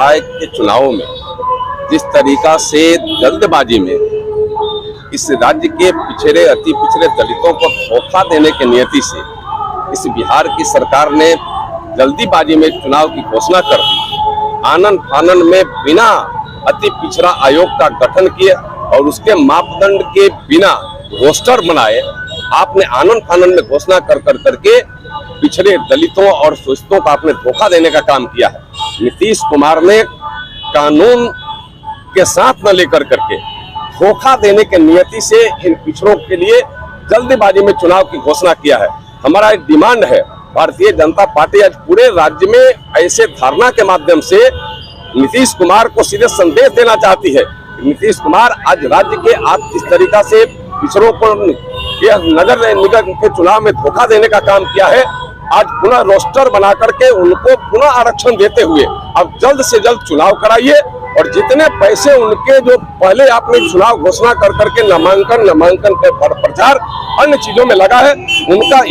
निकाय के चुनावों में जिस तरीका से जल्दबाजी में इस राज्य के पिछड़े अति पिछड़े दलितों को धोखा देने के नियति से इस बिहार की सरकार ने जल्दीबाजी में चुनाव की घोषणा कर दी। आनन फानन में बिना अति पिछड़ा आयोग का गठन किए और उसके मापदंड के बिना रोस्टर बनाए आपने आनन फानन में घोषणा कर करके पिछड़े दलितों और शोषितों का आपने धोखा देने का काम किया है। नीतीश कुमार ने कानून के साथ न लेकर करके धोखा देने के नियति से इन पिछड़ों के लिए जल्दबाजी में चुनाव की घोषणा किया है। हमारा एक डिमांड है, भारतीय जनता पार्टी आज पूरे राज्य में ऐसे धारणा के माध्यम से नीतीश कुमार को सीधे संदेश देना चाहती है। नीतीश कुमार आज राज्य के आप जिस तरीका से पिछड़ों को नगर निगम के चुनाव में धोखा देने का काम किया है, आज पुनः रोस्टर बना करके उनको पुनः आरक्षण देते हुए अब जल्द से जल्द चुनाव कराइए और जितने पैसे उनके जो पहले आपने चुनाव घोषणा कर करके नामांकन के प्रचार अन्य चीजों में लगा है, उनका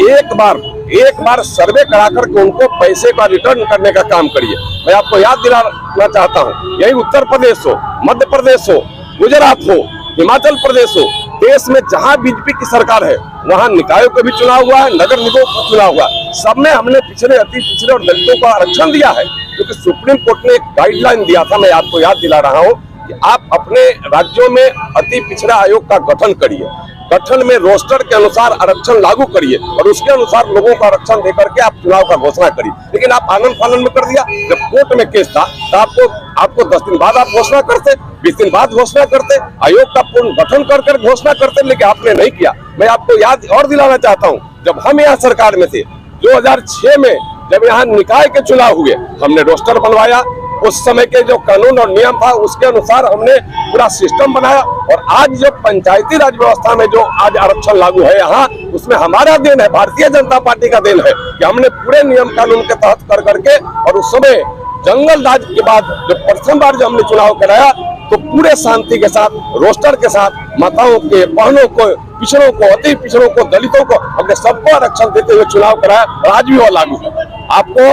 एक बार सर्वे करा करके उनको पैसे का रिटर्न करने का काम करिए। मैं आपको याद दिलाना चाहता हूँ, यही उत्तर प्रदेश हो, मध्य प्रदेश हो, गुजरात हो, हिमाचल प्रदेश हो, देश में जहां बीजेपी की सरकार है वहां निकायों का भी चुनाव हुआ है, नगर निगमों का चुनाव हुआ, सब में हमने पिछड़े अति पिछड़े और दलितों को आरक्षण दिया है। क्योंकि सुप्रीम कोर्ट ने एक गाइडलाइन दिया था, मैं आपको याद दिला रहा हूं कि आप अपने राज्यों में अति पिछड़ा आयोग का गठन करिए, गठन में रोस्टर के अनुसार आरक्षण लागू करिए और उसके अनुसार लोगों को आरक्षण देकर के आप चुनाव का घोषणा करिए। लेकिन आप आनन फानन में कर दिया। जब कोर्ट में केस था तो आपको 10 दिन बाद आप घोषणा करते, 20 दिन बाद घोषणा करते, आयोग का पूर्ण गठन कर घोषणा करते, लेकिन आपने नहीं किया। मैं आपको याद और दिलाना चाहता हूँ, जब हम यहाँ सरकार में थे 2006 में जब यहाँ निकाय के चुनाव हुए, हमने रोस्टर बनवाया, उस समय के जो कानून और नियम था उसके अनुसार हमने पूरा सिस्टम बनाया और आज जो पंचायती राज व्यवस्था में जो आज आरक्षण लागू है यहाँ, उसमें हमारा देन है, भारतीय जनता पार्टी का देन है कि हमने पूरे नियम कानून के तहत कर करके और उस समय जंगल राज के बाद जब प्रथम बार जब हमने चुनाव कराया तो पूरे शांति के साथ रोस्टर के साथ माताओं के, बहनों को, पिछड़ों को, अति पिछड़ों को, दलितों को हमने सबको आरक्षण देते हुए चुनाव कराया और आज भी वो लागू है। आपको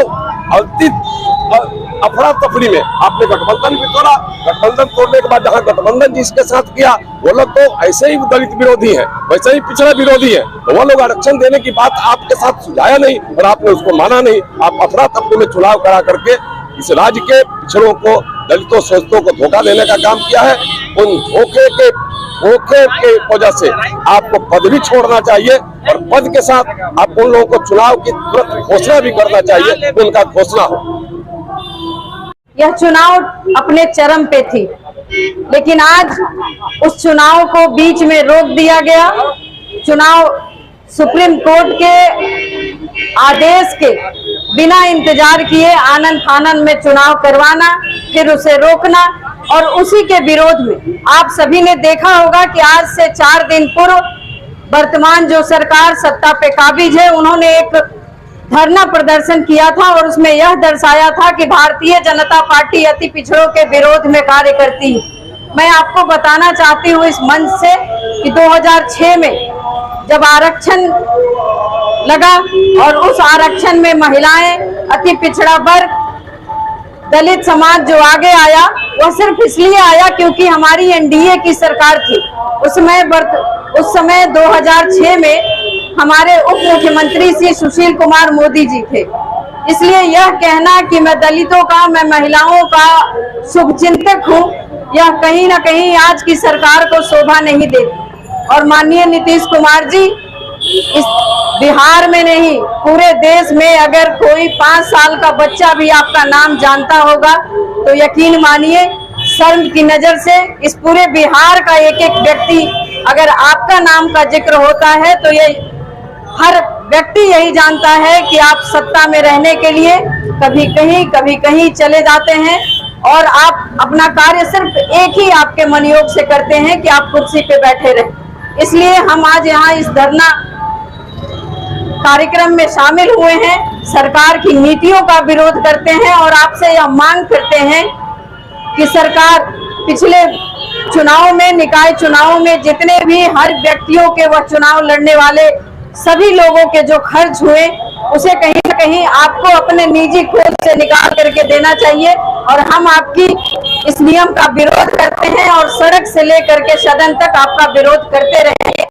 अफरा तफरी में आपने गठबंधन भी तोड़ा, गठबंधन तोड़ने के बाद जहाँ गठबंधन जिसके साथ किया वो लोग तो ऐसे ही दलित विरोधी हैं, वैसे ही पिछड़ा विरोधी हैं, तो वो लोग आरक्षण देने की बात आपके साथ सुझाया नहीं और आपने उसको माना नहीं। आप अफरा तफरी में चुनाव करा करके इस राज्य के पिछड़ों को, दलितों, शोषितों को धोखा देने का काम किया है। उन धोखे के वजह से आपको पद भी छोड़ना चाहिए और पद के साथ आप उन लोगों को चुनाव की तुरंत घोषणा भी करना चाहिए, उनका घोषणा हो। यह चुनाव अपने चरम पे थी, लेकिन आज उस चुनाव को बीच में रोक दिया गया। चुनाव सुप्रीम कोर्ट के आदेश के बिना इंतजार किए आनन फानन में चुनाव करवाना, फिर उसे रोकना और उसी के विरोध में आप सभी ने देखा होगा कि आज से 4 दिन पूर्व वर्तमान जो सरकार सत्ता पे काबिज है, उन्होंने एक धरना प्रदर्शन किया था और उसमें यह दर्शाया था कि भारतीय जनता पार्टी अति पिछड़ों के विरोध में कार्य करती है। मैं आपको बताना चाहती हूँ इस मंच से कि 2006 में जब आरक्षण लगा और उस आरक्षण में महिलाएं, अति पिछड़ा वर्ग, दलित समाज जो आगे आया वह सिर्फ इसलिए आया क्योंकि हमारी एनडीए की सरकार थी। उस समय 2006 में हमारे उप मुख्यमंत्री श्री सुशील कुमार मोदी जी थे। इसलिए यह कहना कि मैं दलितों का, मैं महिलाओं का शुभचिंतक हूँ, यह कहीं ना कहीं आज की सरकार को शोभा नहीं देती। और माननीय नीतीश कुमार जी, इस बिहार में नहीं पूरे देश में अगर कोई 5 साल का बच्चा भी आपका नाम जानता होगा तो यकीन मानिए शर्म की नजर से इस पूरे बिहार का एक एक व्यक्ति अगर आपका नाम का जिक्र होता है तो ये हर व्यक्ति यही जानता है कि आप सत्ता में रहने के लिए कभी कहीं चले जाते हैं और आप अपना कार्य सिर्फ एक ही आपके मनयोग से करते हैं कि आप कुर्सी पे बैठे रहें। इसलिए हम आज यहाँ इस धरना कार्यक्रम में शामिल हुए हैं, सरकार की नीतियों का विरोध करते हैं और आपसे यह मांग करते हैं कि सरकार पिछले चुनाव में, निकाय चुनाव में जितने भी हर व्यक्तियों के वह चुनाव लड़ने वाले सभी लोगों के जो खर्च हुए उसे कहीं ना कहीं आपको अपने निजी खोज से निकाल करके देना चाहिए। और हम आपकी इस नियम का विरोध करते हैं और सड़क से लेकर के सदन तक आपका विरोध करते रहेंगे।